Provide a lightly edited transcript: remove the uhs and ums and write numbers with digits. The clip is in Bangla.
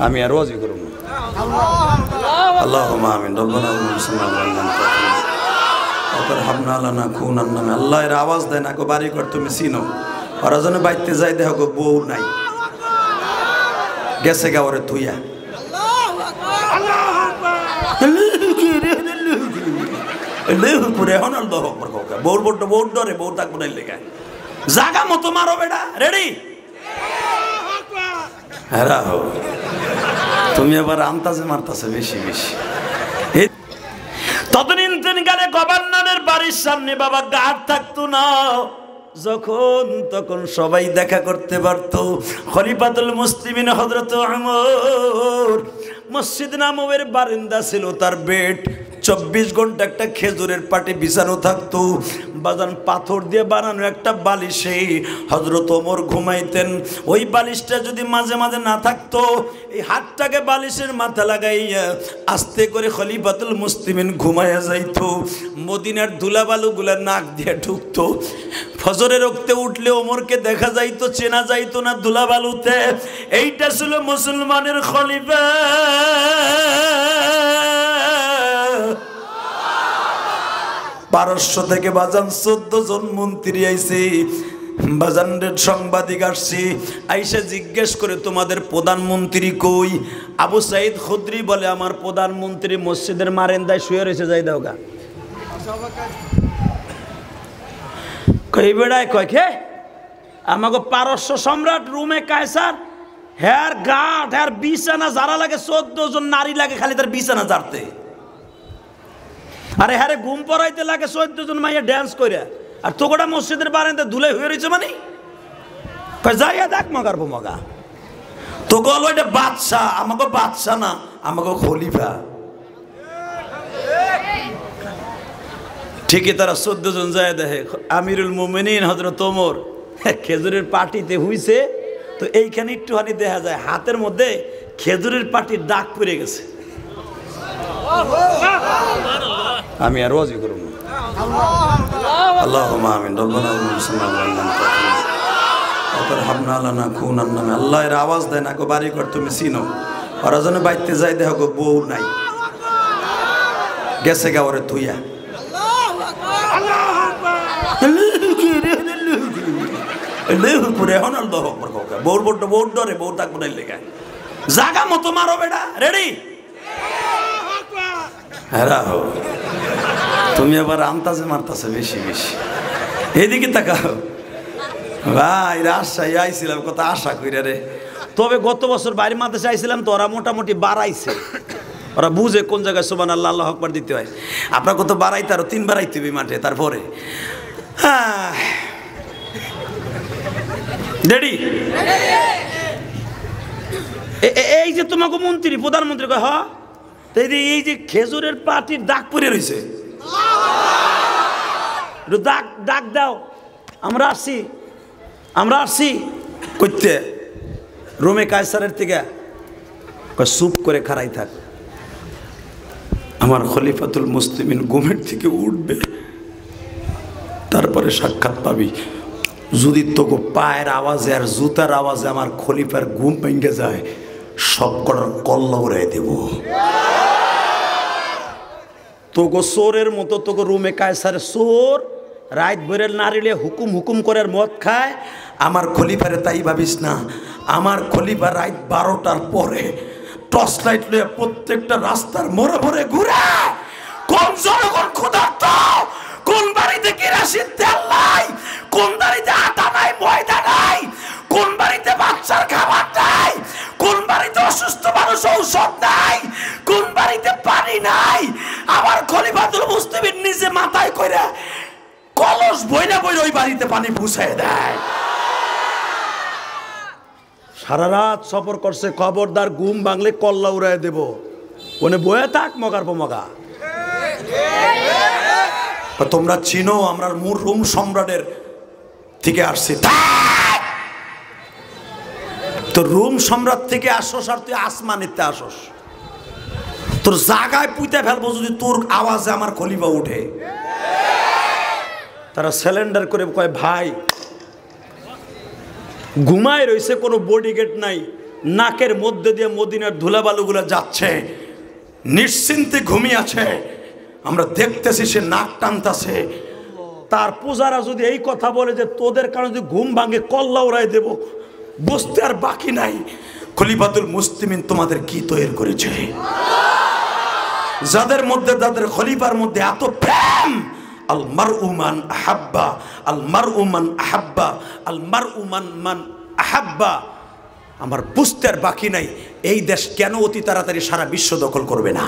আমি আর ওয়াজি করব না। আল্লাহুম্মা আমিন। রব্বানা হাবনা লানা কুনান্না। আল্লাহ এর আওয়াজ দেয় না, গো বাড়ি ঘর তুমি চিনো, ওরা যেন বাইতে যাই দেখো গো বউ নাই, গেছে গা ওরে তুইয়া। বউর বড় বউর ডরে বউ থাকবো না লেখা জাগা মতো মারো বেটা। রেডি? হ্যাঁ, তুমি আবার আন্তাজে মারতাছে বেশি বেশি। ততদিন কালে গভর্নরের বাড়ির সামনে বাবা গার্ড থাকতো না, যখন তখন সবাই দেখা করতে পারত। খলিফাতুল মুসলিমিন হযরত ওমর মসজিদ নববীর বারান্দা ছিল তার বেড, 24 ঘন্টা একটা খেজুরের পাটি বিছানো থাকতো। বাজান পাথর দিয়ে বানানো একটা বালিশে হযরত ওমর ঘুমাইতেন। ওই বালিশটা যদি মাঝে মাঝে না থাকতো, এই হাতটাকে বালিশের মাথা লাগাইয়া আস্তে করে খলিফাতুল মুসলিমিন ঘুমাইয়া যাইতো। মদিনার ধুলাবালুগুলা নাক দিয়ে ঢুকতো। ফজরের রক্তে উঠলে ওমরকে দেখা যাইতো, চেনা যাইতো না ধুলাবালুতে। এইটা ছিল মুসলমানের খলিফা। পারস্য থেকে বাজান 14 জন মন্ত্রী আইছে। বাজানের সাংবাদিক আসছে, আইসা জিজ্ঞেস করে তোমাদের প্রধানমন্ত্রী কই? আবু সাইদ খুদরি বলে আমার প্রধানমন্ত্রী মসজিদের মারেন্দায় শুয়ে রয়েছে, যাই দাও গা। কই বেড়ায় কয় খে আমাকে পারস্য সম্রাট রুমে কায়সার হ্যার গাঠ হ্যার বিছানা যারা লাগে 14 জন নারী লাগে খালি তার বিছানা জারতে। আরে হ্যাঁ ঘুম পড়াইতে লাগে 14 জন মাইয়া ড্যান্স করে, আর তোকোটা মসজিদের বারান্দা ধুলে হয়ে রয়েছে। মানে যাইয়া দেখ মগার মগা তো গল ওইটা বাদশাহ, আমাকে বাদশাহ না, আমাকে খলিফা। ঠিকই তারা 14 জন যায় দেখে আমিরুল মুমিনিন হযরত ওমর খেজুরের পাটিতে হইছে। তো এইখানে একটুখানি দেখা যায় হাতের মধ্যে খেজুরের পাটির দাগ পড়ে গেছে। আমি আর ওয়াজি করব না। আল্লাহুম্মা আমিন। রব্বানা হাবনা লানা কুনান্না। আল্লাহ এর আওয়াজ দেয় না, গো বাড়ি ঘর তুমি চিনো, ওরা যেন বাইতে যাই দেখো গো বউ নাই, গেছে গা ওরে তুইয়া। বউর বড় বউর ডরে বউ থাকবো না লেখা জাগা মতো মারো বেটা। রেডি? হ্যাঁ, তুমি আবার আন্তাজে মারতাছে বেশি বেশি। এদিকে তাকাও ভাই, রাজশাহী আইছিলাম কত আশা কইরা রে। তবে গত বছর বাইরে মাদ্রাসা আইছিলাম তো ওরা মোটামুটি বাড়াইছে, ওরা বুঝে কোন জায়গায় সুবহানাল্লাহ আল্লাহু আকবার দিতে হয়। আপনার কত বাড়াইতে আরো 3 বার আইতে হবে মাঠে। তারপরে রেডি? এই যে তোমাকে মন্ত্রী প্রধানমন্ত্রী কয় হ, এই যে খেজুরের পাটির দাগ পড়ে রয়েছে, দাগ ডাক দাও। আমরা আসছি করতে রোমে কায়সারের থেকে। চুপ করে খাড়াই থাক, আমার খলিফাতুল মুসলিমিন ঘুমের থেকে উঠবে, তারপরে সাক্ষাৎ পাবি। যদি তোকে পায়ের আওয়াজে আর জুতার আওয়াজে আমার খলিফার ঘুম ভেঙে যায়, সব কটার কল্লা উড়াই দেব। তোকে চোরের মতো তোকে রুমে কায়সারের চোর রাত ভোরের নারীলে হুকুম করে মদ খায়। আমার খলিফারে তাই ভাবিস না, আমার খলিফা রাত 12টার পরে টর্চ লাইট লয়ে প্রত্যেকটা রাস্তার মোড়ে মোড়ে ঘুরে। কোন জনগণ ক্ষুধার্ত, কোন বাড়িতে কেরোসিন তেল নাই, কোন বাড়িতে আটা নাই ময়দা নাই, কোন বাড়িতে বাচ্চার খাবার নাই, কোন বাড়িতে অসুস্থ মানুষ ঔষধ নাই, কোন বাড়িতে পানি নাই, আমার খলিফাতুল মুসলিমিন নিজে মাথায় কইরা কলস বইনা ওই বাড়িতে পানি পৌঁছায় দেয়। সারা রাত সফর করছে, খবরদার ঘুম ভাঙলে কল্লা উড়াই দেব। ওনে বয়ে থাক মগার পমগা। তোমরা চিনো আমরা রোম সম্রাটের থেকে আসছি, তো রোম সম্রাট থেকে আসস আর তুই আসমানিতে আসস, তোর জায়গায় পুঁতে ফেলবো যদি তোর আওয়াজে আমার খলিফা উঠে। তারা সিলিন্ডার করে কয় ভাই ঘুমায় রয়েছে, কোনো বডিগার্ড নাই, নাকের মধ্যে দিয়ে মদিনার ধুলাবালুগুলো যাচ্ছে, নিশ্চিন্তে ঘুমিয়ে আছে, আমরা দেখতেছি সে নাক টানতেছে। তার পূজারা যদি এই কথা বলে যে তোদের কারণে যদি ঘুম ভাঙে কল্লা উড়াই দেব, বুঝতে আর বাকি নাই খলিফাতুল মুসলিমিন তোমাদের কি তৈরি করেছে। যাদের মধ্যে, যাদের খলিফার মধ্যে এত প্রেম, আল মারউ মান আহাব্বা, আল মারউ মান আহাব্বা, আল মারউ মান আহাব্বা। আমার বুঝতে আর বাকি নাই এই দেশ কেন অতি তাড়াতাড়ি সারা বিশ্ব দখল করবে না।